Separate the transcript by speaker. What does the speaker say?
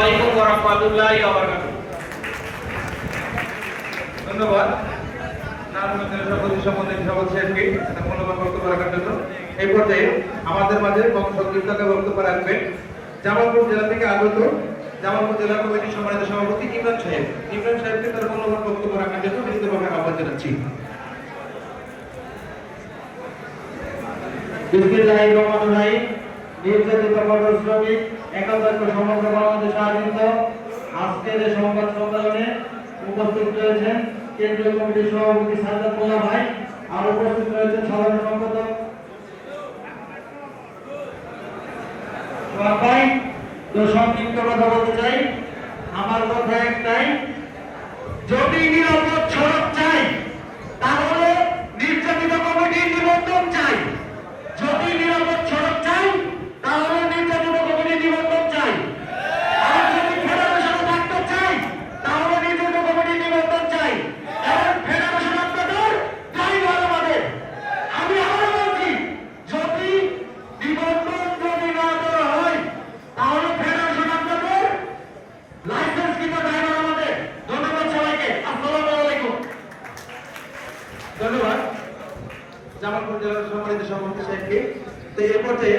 Speaker 1: আসসালামু আলাইকুম ওয়া রাহমাতুল্লাহি ওয়া বারাকাতুহু। ধন্যবাদ নারায়ণগঞ্জের সভাপতি সম্বন্ধে সভাপতি সাহেবকে তার মূল্যবান বক্তব্য রাখার জন্য। এই পর্যায়ে আমাদের মাঝে সংক্ষিপ্তভাবে বক্তব্য রাখবেন জামালপুর জেলা থেকে আগত জামালপুর জেলা কমিটির সম্মানিত সভাপতি ইমরান সাহেব। ইমরান সাহেবকে তার মূল্যবান বক্তব্য রাখার জন্য বিনীতভাবে আহ্বান জানাচ্ছি।
Speaker 2: বিসমিল্লাহির রহমানির রহিম। নির্যাতিত কঠোর শ্রমিক একান্ত সমগ্র বাংলাদেশ আয়োজিত আজকের এই সংবাদ সম্মেলনে উপস্থিত রয়েছেন কেন্দ্রীয় কমিটির সভাপতি সাজ্জাদ মোল্লা ভাই, আর উপস্থিত রয়েছেন সাধারণ সম্পাদক ভাই। তো সংক্ষিপ্ত কথা বলতে চাই, আমার কথা একটাই, যদি নিরাপদ সড়ক চাই তাহলে নির্যাতিত কমিটির নিবন্ধন চাই। যদি নিরাপদ সড়ক চাই তাহলে নির্যাতিত কমিটির নিবন্ধন চাই। আর যদি ফেডারেশনে থাকতে চাই তাহলে নির্যাতিত কমিটির নিবন্ধন চাই। এবং ফেডারেশন আপনাদের ড্রাইভার আমাদের। আমি আবার বলছি, যদি নিবন্ধন যদি না দেওয়া হয় তাহলে ফেডারেশন আপনাদের, লাইসেন্স কিন্তু ড্রাইভার আমাদের। ধন্যবাদ সবাইকে। আসসালামু আলাইকুম।
Speaker 1: ধন্যবাদ জামালপুর জেলার সম্মানিত সভাপতি সাহেবকে। তো এই পর্যায়ে